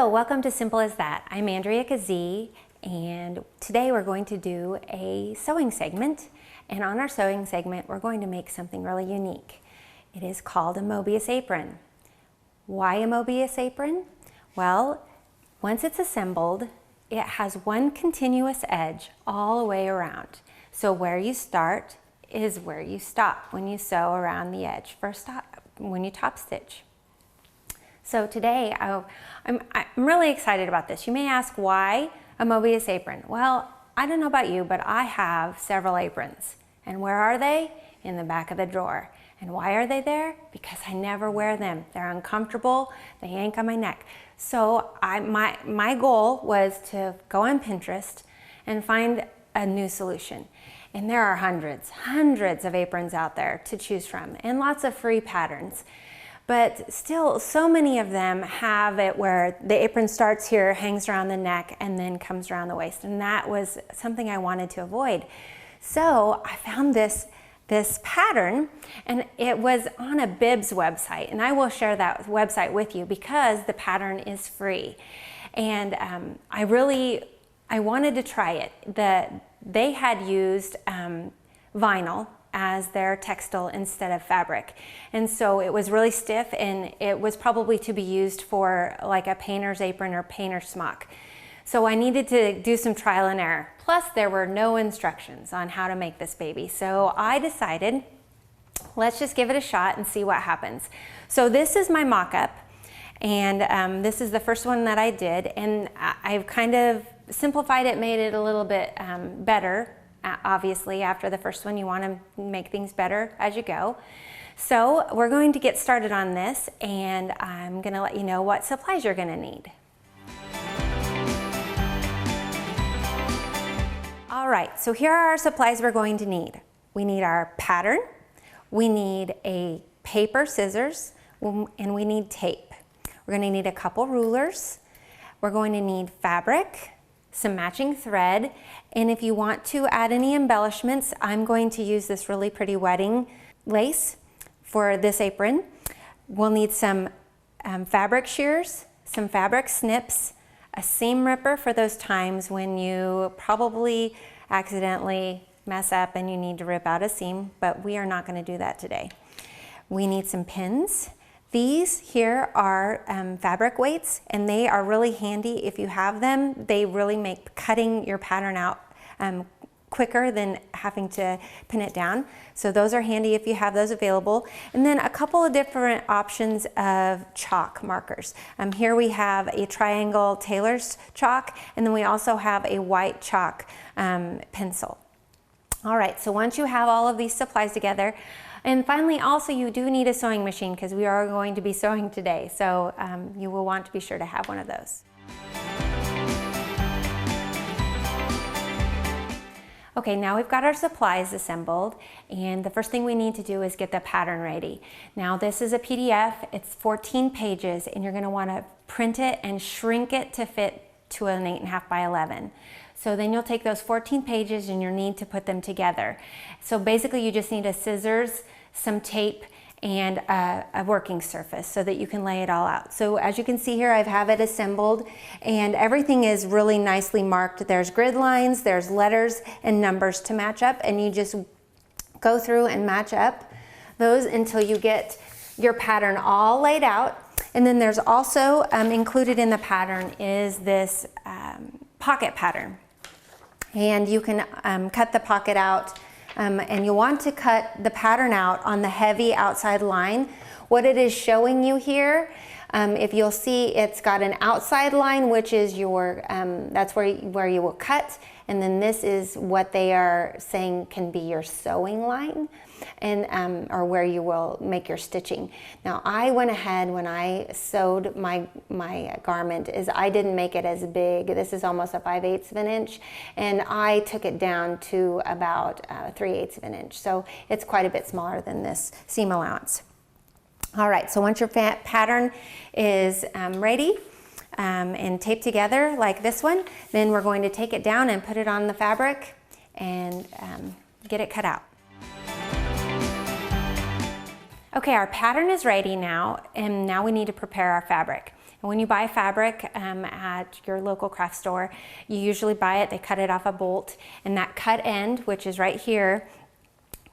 Hello, welcome to Simple as That. I'm Andrea Kazee, and today we're going to do a sewing segment. And on our sewing segment, we're going to make something really unique. It is called a Möbius apron. Why a Möbius apron? Well, once it's assembled, it has one continuous edge all the way around. So where you start is where you stop when you sew around the edge when you top stitch. So today, I'm really excited about this. You may ask, why a Möbius apron? Well, I don't know about you, but I have several aprons. And where are they? In the back of the drawer. And why are they there? Because I never wear them. They're uncomfortable, they yank on my neck. So my goal was to go on Pinterest and find a new solution. And there are hundreds of aprons out there to choose from, and lots of free patterns. But still, so many of them have it where the apron starts here, hangs around the neck, and then comes around the waist. And that was something I wanted to avoid. So I found this pattern, and it was on a Bibs website. And I will share that website with you because the pattern is free. And I wanted to try it. They had used vinyl as their textile instead of fabric. And so it was really stiff, and it was probably to be used for like a painter's apron or painter's smock. So I needed to do some trial and error. Plus there were no instructions on how to make this baby. So I decided, let's just give it a shot and see what happens. So this is my mock-up, and this is the first one that I did, and I've kind of simplified it, made it a little bit better. Obviously, after the first one, you want to make things better as you go. So we're going to get started on this, and I'm going to let you know what supplies you're going to need. All right, so here are our supplies we're going to need. We need our pattern, we need a paper scissors, and we need tape. We're going to need a couple rulers. We're going to need fabric, some matching thread, and if you want to add any embellishments, I'm going to use this really pretty wedding lace for this apron. We'll need some fabric shears, some fabric snips, a seam ripper for those times when you probably accidentally mess up and you need to rip out a seam, but we are not going to do that today. We need some pins. These here are fabric weights, and they are really handy if you have them. They really make cutting your pattern out quicker than having to pin it down. So those are handy if you have those available. And then a couple of different options of chalk markers. Here we have a triangle tailor's chalk, and then we also have a white chalk pencil. All right, so once you have all of these supplies together, and finally, also, you do need a sewing machine because we are going to be sewing today. So you will want to be sure to have one of those. Okay, now we've got our supplies assembled, and the first thing we need to do is get the pattern ready. Now this is a PDF, it's 14 pages, and you're going to want to print it and shrink it to fit to an 8.5 by 11. So then you'll take those 14 pages and you'll need to put them together. So basically you just need a scissors, some tape, and a working surface so that you can lay it all out. So as you can see here, I have it assembled, and everything is really nicely marked. There's grid lines, there's letters and numbers to match up, and you just go through and match up those until you get your pattern all laid out. And then there's also included in the pattern is this pocket pattern. And you can cut the pocket out, and you want to cut the pattern out on the heavy outside line. What it is showing you here, if you'll see, it's got an outside line, which is your, that's where you will cut, and then this is what they are saying can be your sewing line, and or where you will make your stitching. Now I went ahead when I sewed my garment is I didn't make it as big. This is almost a 5/8 of an inch, and I took it down to about 3/8 of an inch. So it's quite a bit smaller than this seam allowance. All right, so once your pattern is ready and taped together like this one, then we're going to take it down and put it on the fabric and get it cut out. Okay, our pattern is ready now, and now we need to prepare our fabric. And when you buy fabric at your local craft store, you usually buy it, they cut it off a bolt, and that cut end, which is right here,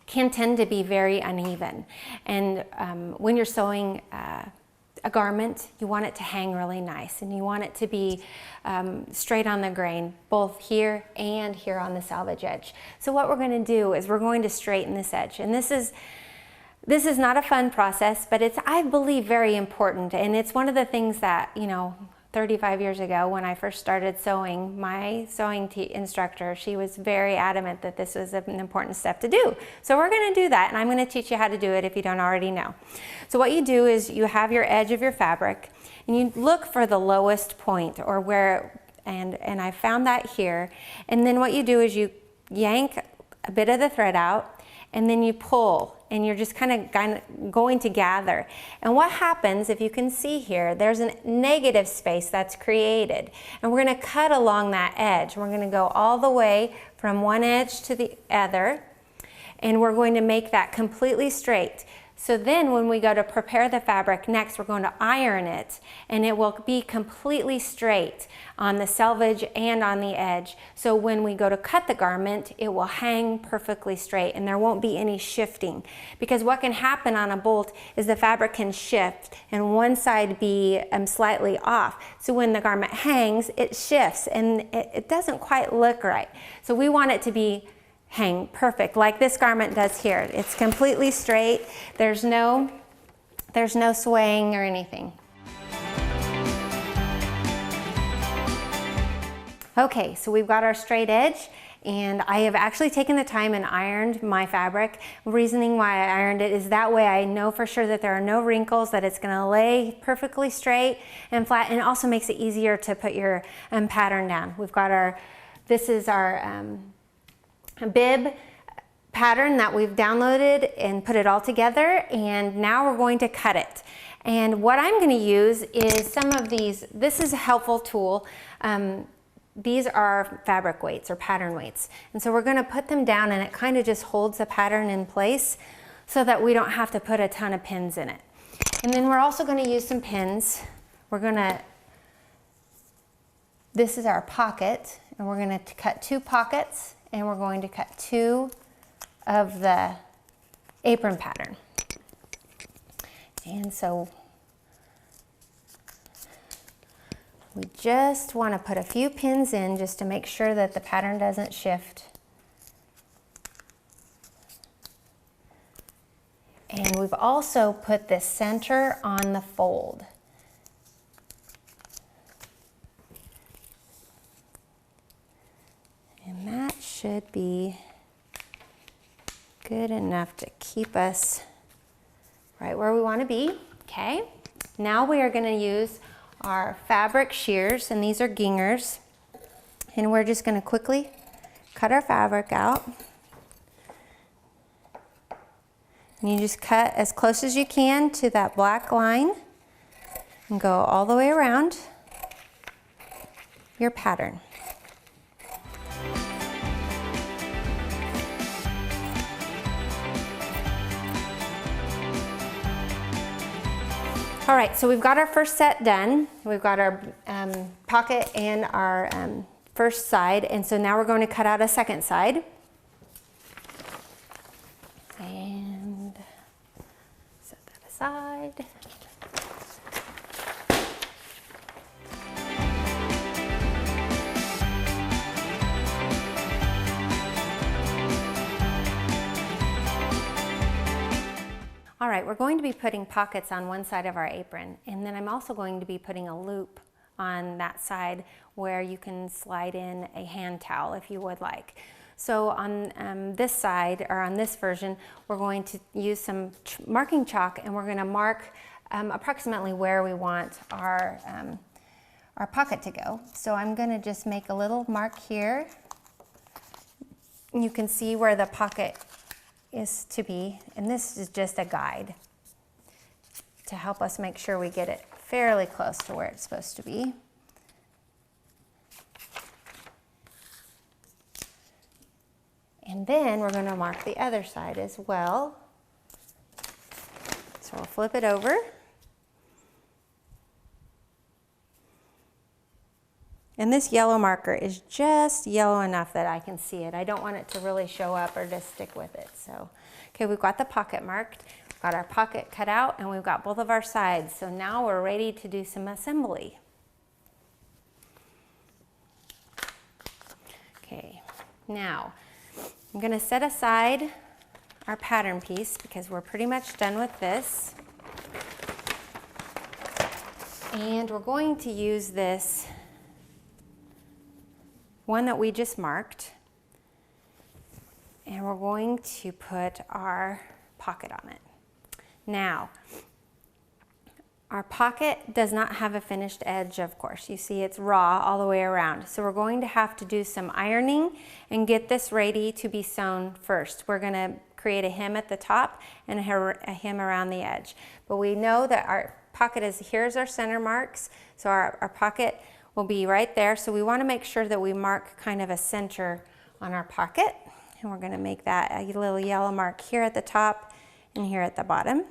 can tend to be very uneven. And when you're sewing a garment, you want it to hang really nice, and you want it to be straight on the grain, both here and here on the selvage edge. So what we're going to do is we're going to straighten this edge, and this is not a fun process, but it's, I believe, very important. And it's one of the things that, you know, 35 years ago when I first started sewing, my sewing instructor, she was very adamant that this was an important step to do. So we're going to do that, and I'm going to teach you how to do it if you don't already know. So what you do is you have your edge of your fabric, and you look for the lowest point, or where, and I found that here. And then what you do is you yank a bit of the thread out, and then you pull, and you're just kind of going to gather. And what happens, if you can see here, there's a negative space that's created. And we're going to cut along that edge. We're going to go all the way from one edge to the other, and we're going to make that completely straight. So then when we go to prepare the fabric next, we're going to iron it, and it will be completely straight on the selvage and on the edge. So when we go to cut the garment, it will hang perfectly straight, and there won't be any shifting. Because what can happen on a bolt is the fabric can shift and one side be slightly off. So when the garment hangs, it shifts, and it doesn't quite look right. So we want it to be hang perfect, like this garment does here. It's completely straight. There's no swaying or anything. Okay, so we've got our straight edge, and I have actually taken the time and ironed my fabric. Reasoning why I ironed it is that way I know for sure that there are no wrinkles, that it's going to lay perfectly straight and flat, and it also makes it easier to put your pattern down. We've got this is our bib pattern that we've downloaded and put it all together, and now we're going to cut it. And what I'm going to use is some of these. This is a helpful tool. These are fabric weights or pattern weights, and so we're going to put them down, and it kind of just holds the pattern in place so that we don't have to put a ton of pins in it. And then we're also going to use some pins. This is our pocket, and we're going to cut 2 pockets, and we're going to cut 2 of the apron pattern. And so we just want to put a few pins in just to make sure that the pattern doesn't shift. And we've also put the center on the fold. And that should be good enough to keep us right where we want to be. Okay, now we are going to use our fabric shears, and these are gingers, and we're just going to quickly cut our fabric out. And you just cut as close as you can to that black line and go all the way around your pattern. All right, so we've got our first set done. We've got our pocket and our first side, and so now we're going to cut out a second side. And set that aside. All right, we're going to be putting pockets on one side of our apron, and then I'm also going to be putting a loop on that side where you can slide in a hand towel if you would like. So on this side, or on this version, we're going to use some marking chalk, and we're going to mark approximately where we want our pocket to go. So I'm going to just make a little mark here. You can see where the pocket is to be, and this is just a guide to help us make sure we get it fairly close to where it's supposed to be. And then we're going to mark the other side as well. So we'll flip it over. And this yellow marker is just yellow enough that I can see it. I don't want it to really show up or just stick with it. So, okay, we've got the pocket marked, we've got our pocket cut out, and we've got both of our sides. So now we're ready to do some assembly. Okay, now I'm gonna set aside our pattern piece because we're pretty much done with this. And we're going to use this one that we just marked, and we're going to put our pocket on it. Now, our pocket does not have a finished edge, of course. You see it's raw all the way around. So we're going to have to do some ironing and get this ready to be sewn first. We're gonna create a hem at the top and a hem around the edge. But we know that our pocket is, here's our center marks, so our pocket will be right there. So we want to make sure that we mark kind of a center on our pocket, and we're going to make that a little yellow mark here at the top and here at the bottom.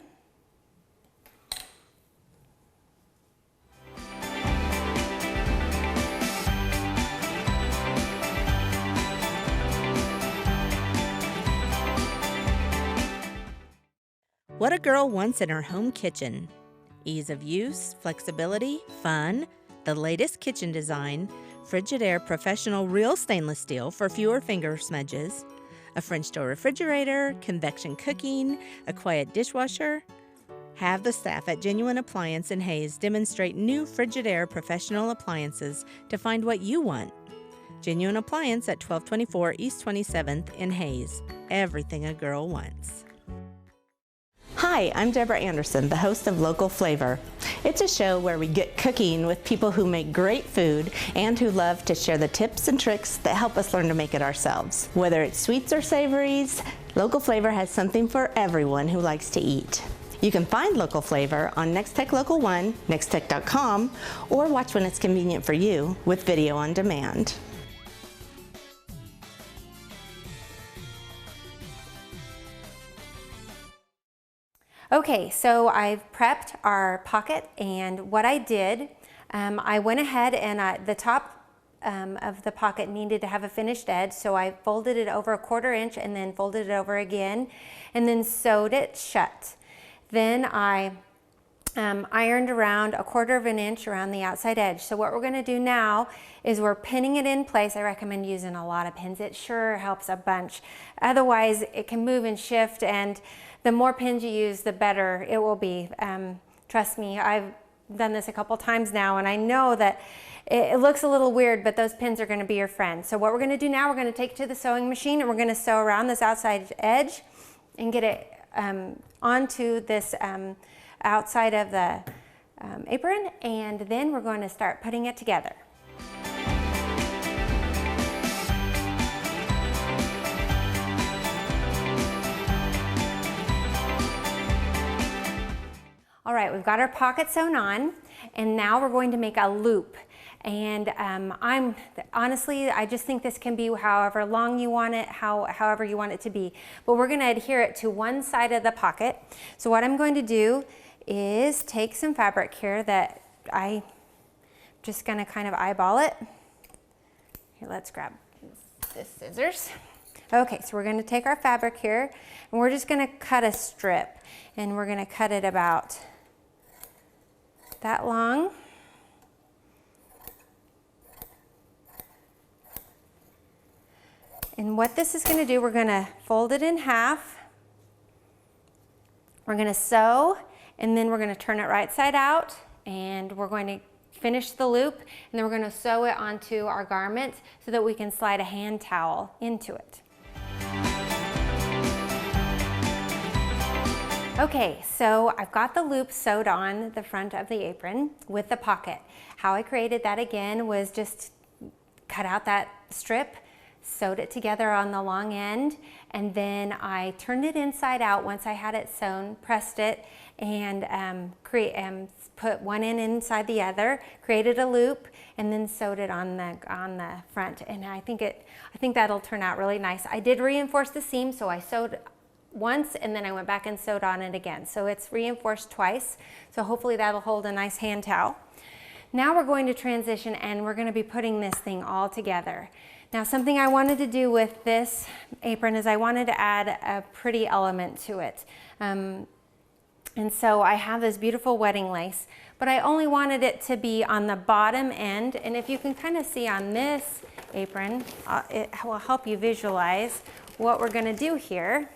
What a girl wants in her home kitchen. Ease of use, flexibility, fun, the latest kitchen design, Frigidaire Professional Real Stainless Steel for fewer finger smudges, a French door refrigerator, convection cooking, a quiet dishwasher. Have the staff at Genuine Appliance in Hayes demonstrate new Frigidaire Professional appliances to find what you want. Genuine Appliance at 1224 East 27th in Hayes. Everything a girl wants. Hi, I'm Deborah Anderson, the host of Local Flavor. It's a show where we get cooking with people who make great food and who love to share the tips and tricks that help us learn to make it ourselves. Whether it's sweets or savories, Local Flavor has something for everyone who likes to eat. You can find Local Flavor on Nex-Tech Local 1, nextech.com, or watch when it's convenient for you with video on demand. Okay, so I've prepped our pocket, and what I did, I went ahead and the top of the pocket needed to have a finished edge, so I folded it over 1/4 inch and then folded it over again and then sewed it shut. Then I ironed around 1/4 inch around the outside edge. So what we're going to do now is we're pinning it in place. I recommend using a lot of pins. It sure helps a bunch. Otherwise it can move and shift, and the more pins you use, the better it will be. Trust me, I've done this a couple times now, and I know that it looks a little weird, but those pins are going to be your friend. So what we're going to do now, we're going to take it to the sewing machine, and we're going to sew around this outside edge and get it onto this outside of the apron, and then we're going to start putting it together. All right, we've got our pocket sewn on, and now we're going to make a loop. And honestly, I just think this can be however long you want it, however you want it to be. But we're going to adhere it to one side of the pocket. So what I'm going to do is take some fabric here that I'm just going to kind of eyeball it. Here, let's grab the scissors. Okay, so we're going to take our fabric here, and we're just going to cut a strip, and we're going to cut it about that long. And what this is going to do, we're going to fold it in half. We're going to sew, and then we're going to turn it right side out, and we're going to finish the loop, and then we're going to sew it onto our garment so that we can slide a hand towel into it. Okay, so I've got the loop sewed on the front of the apron with the pocket. How I created that again was just cut out that strip, sewed it together on the long end, and then I turned it inside out once I had it sewn, pressed it, and put one end inside the other, created a loop, and then sewed it on the front. And I think that'll turn out really nice. I did reinforce the seam, so I sewed once and then I went back and sewed on it again. So it's reinforced twice. So hopefully that'll hold a nice hand towel. Now we're going to transition and we're going to be putting this thing all together. Now something I wanted to do with this apron is I wanted to add a pretty element to it. And so I have this beautiful wedding lace, but I only wanted it to be on the bottom end. And if you can kind of see on this apron, it will help you visualize what we're going to do here.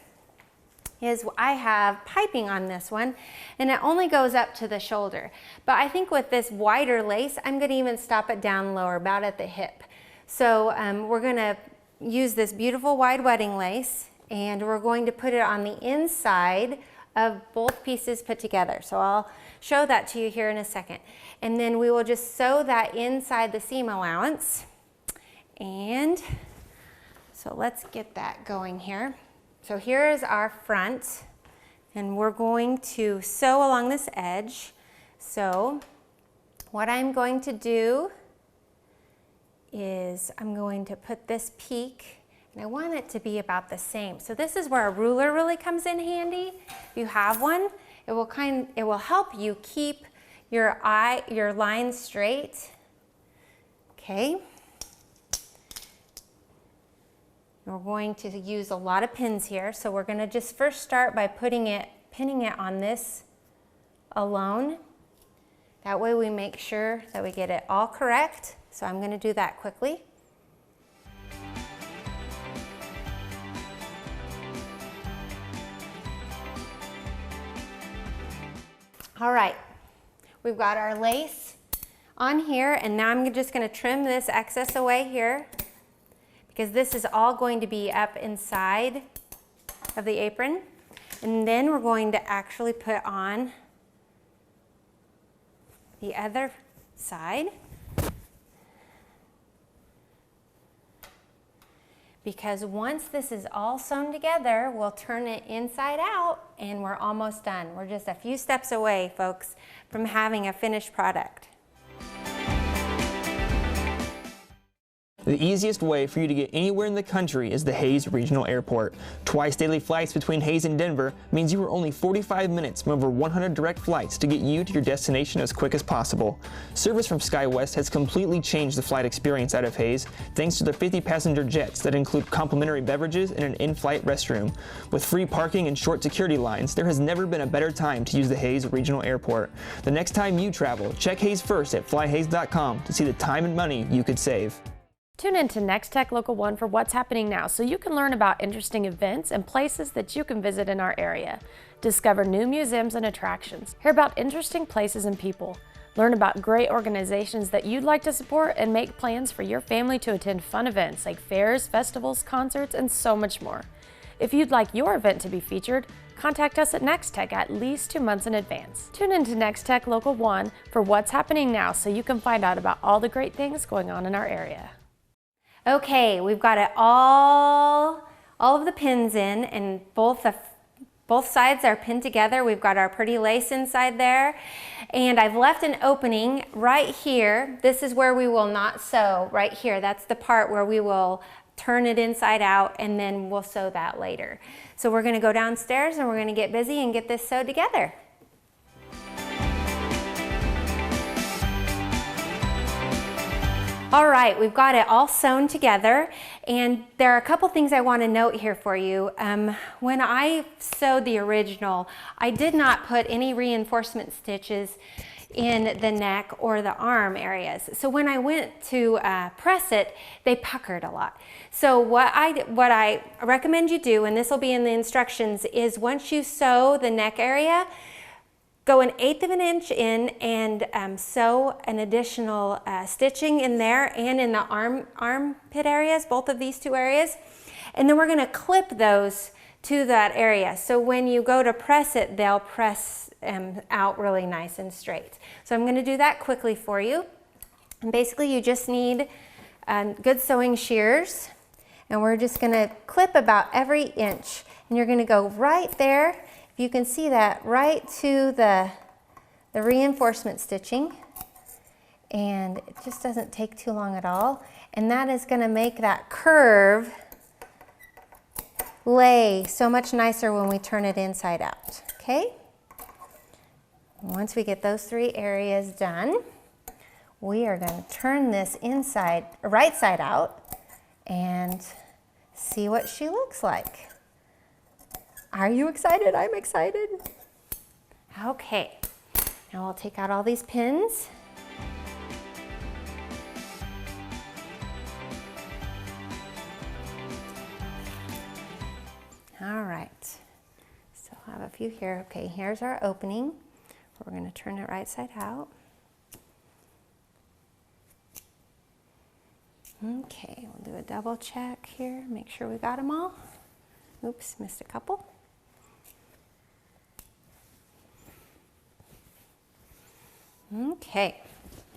Is I have piping on this one, and it only goes up to the shoulder. But I think with this wider lace, I'm going to even stop it down lower, about at the hip. So we're going to use this beautiful wide wedding lace, and we're going to put it on the inside of both pieces put together. So I'll show that to you here in a second. And then we will just sew that inside the seam allowance. And so let's get that going here. So here is our front, and we're going to sew along this edge. So what I'm going to do is I'm going to put this peak, and I want it to be about the same. So this is where a ruler really comes in handy. If you have one, it will help you keep your line straight. Okay. We're going to use a lot of pins here, so we're going to just first start by pinning it on this alone. That way we make sure that we get it all correct. So I'm going to do that quickly. All right, we've got our lace on here, and now I'm just going to trim this excess away here, because this is all going to be up inside of the apron. And then we're going to actually put on the other side, because once this is all sewn together, we'll turn it inside out and we're almost done. We're just a few steps away, folks, from having a finished product. The easiest way for you to get anywhere in the country is the Hayes Regional Airport. Twice daily flights between Hayes and Denver means you are only 45 minutes from over 100 direct flights to get you to your destination as quick as possible. Service from SkyWest has completely changed the flight experience out of Hayes thanks to their 50-passenger jets that include complimentary beverages and an in-flight restroom. With free parking and short security lines, there has never been a better time to use the Hayes Regional Airport. The next time you travel, check Hayes first at flyhays.com to see the time and money you could save. Tune in to Nex-Tech Local 1 for what's happening now, so you can learn about interesting events and places that you can visit in our area. Discover new museums and attractions. Hear about interesting places and people. Learn about great organizations that you'd like to support, and make plans for your family to attend fun events like fairs, festivals, concerts, and so much more. If you'd like your event to be featured, contact us at Nex-Tech at least 2 months in advance. Tune in to Nex-Tech Local 1 for what's happening now, so you can find out about all the great things going on in our area. Okay, we've got it all of the pins in, and both sides are pinned together. We've got our pretty lace inside there, and I've left an opening right here. This is where we will not sew, right here. That's the part where we will turn it inside out, and then we'll sew that later. So we're going to go downstairs and we're going to get busy and get this sewed together. All right, we've got it all sewn together, and there are a couple things I want to note here for you. When I sewed the original, I did not put any reinforcement stitches in the neck or the arm areas. So when I went to press it, they puckered a lot. So what I recommend you do, and this will be in the instructions, is once you sew the neck area, go 1/8 of an inch in and sew an additional stitching in there and in the armpit areas, both of these two areas. And then we're going to clip those to that area. So when you go to press it, they'll press out really nice and straight. So I'm going to do that quickly for you. And basically you just need good sewing shears, and we're just going to clip about every inch. And you're going to go right there. You can see that right to the reinforcement stitching, and it just doesn't take too long at all. And that is going to make that curve lay so much nicer when we turn it inside out. Okay? Once we get those 3 areas done, we are going to turn this right side out and see what she looks like. Are you excited? I'm excited. Okay, now we'll take out all these pins. All right, so I have a few here. Okay, here's our opening. We're going to turn it right side out. Okay, we'll do a double check here, make sure we got them all. Oops, missed a couple. Okay,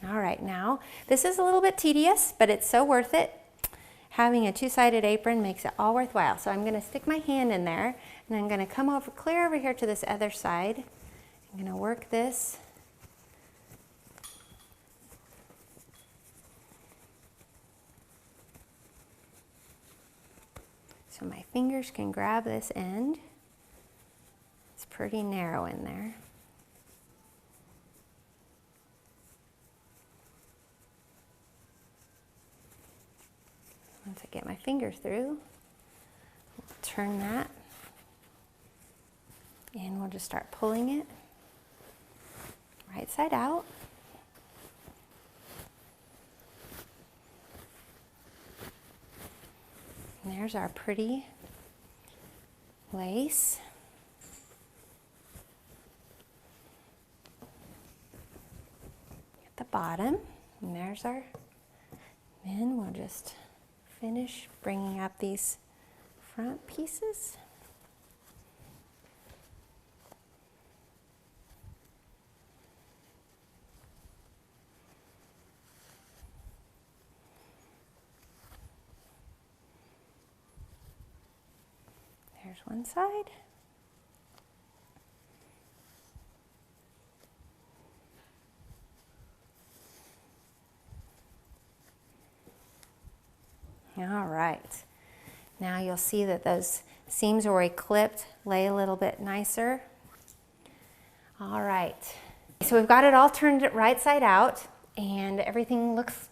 all right, now this is a little bit tedious, but it's so worth it. Having a two-sided apron makes it all worthwhile. So I'm going to stick my hand in there, and I'm going to come over, clear over here to this other side. I'm going to work this. So my fingers can grab this end. It's pretty narrow in there. Once I get my fingers through, we'll turn that, and we'll just start pulling it right side out. And there's our pretty lace. At the bottom, and there's our, then we'll just finish bringing up these front pieces. There's one side. All right, now you'll see that those seams where we clipped lay a little bit nicer. All right, so we've got it all turned right side out, and everything looks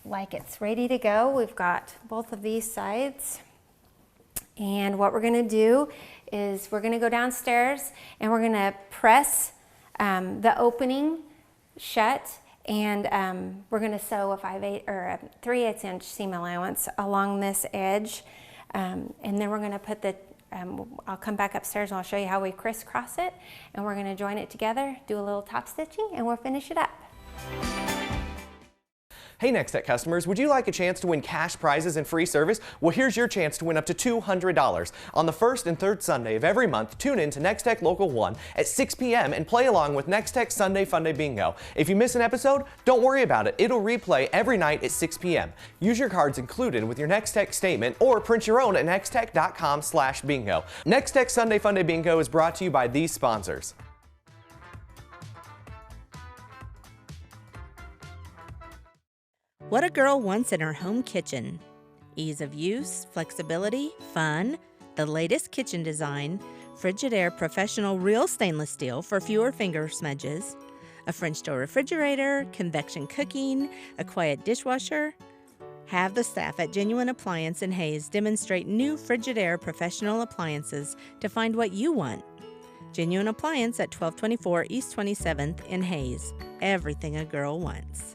like it's ready to go. We've got both of these sides, and what we're going to do is we're going to go downstairs and we're going to press the opening shut. And we're going to sew a 5/8 or a 3/8 inch seam allowance along this edge, and then we're going to put the. I'll come back upstairs and I'll show you how we crisscross it, and we're going to join it together, do a little top stitching, and we'll finish it up. Hey Nex-Tech customers, would you like a chance to win cash prizes and free service? Well, here's your chance to win up to $200. On the first and third Sunday of every month, tune in to Nex-Tech Local 1 at 6 p.m. and play along with Nex-Tech Sunday Funday Bingo. If you miss an episode, don't worry about it. It'll replay every night at 6 p.m. Use your cards included with your Nex-Tech statement or print your own at nextech.com/bingo. Nex-Tech Sunday Funday Bingo is brought to you by these sponsors. What a girl wants in her home kitchen. Ease of use, flexibility, fun, the latest kitchen design, Frigidaire Professional Real Stainless Steel for fewer finger smudges, a French door refrigerator, convection cooking, a quiet dishwasher. Have the staff at Genuine Appliance in Hayes demonstrate new Frigidaire Professional appliances to find what you want. Genuine Appliance at 1224 East 27th in Hayes. Everything a girl wants.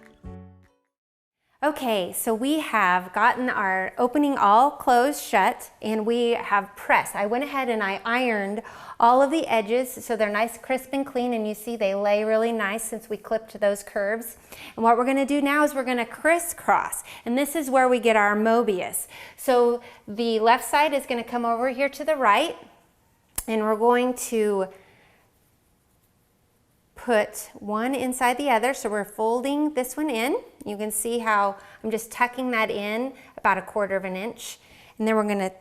Okay, so we have gotten our opening all closed shut, and we have pressed. I went ahead and I ironed all of the edges so they're nice, crisp, and clean, and you see they lay really nice since we clipped those curves. And what we're going to do now is we're going to crisscross, and this is where we get our Möbius. So the left side is going to come over here to the right, and we're going to put one inside the other, so we're folding this one in. You can see how I'm just tucking that in about 1/4 inch, and then we're going to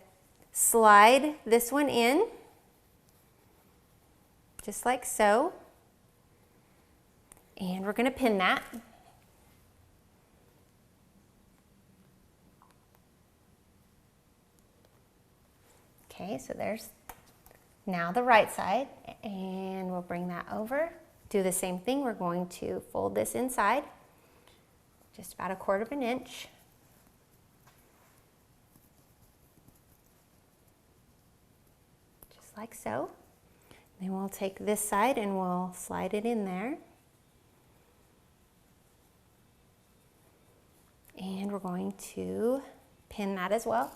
slide this one in just like so, and we're going to pin that. Okay, so there's now the right side, and we'll bring that over. Do the same thing, we're going to fold this inside just about 1/4 of an inch. Just like so. Then we'll take this side and we'll slide it in there. And we're going to pin that as well.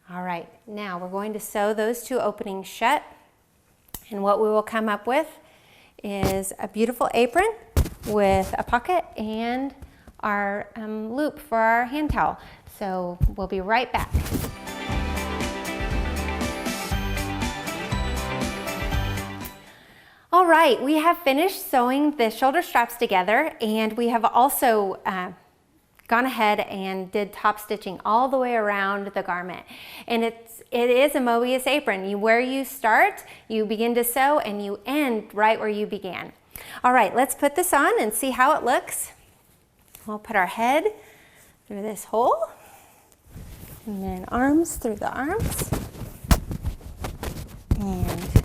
All right, now we're going to sew those 2 openings shut. And what we will come up with is a beautiful apron with a pocket and our loop for our hand towel. So we'll be right back. All right, we have finished sewing the shoulder straps together, and we have also gone ahead and did top stitching all the way around the garment. And it is a Möbius apron. Where you start, you begin to sew, and you end right where you began. All right, let's put this on and see how it looks. We'll put our head through this hole, and then arms through the arms, and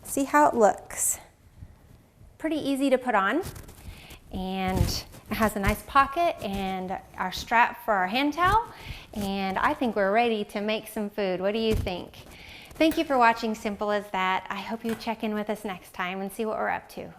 see how it looks. Pretty easy to put on, and it has a nice pocket and our strap for our hand towel, and I think we're ready to make some food. What do you think? Thank you for watching Simple as That. I hope you check in with us next time and see what we're up to.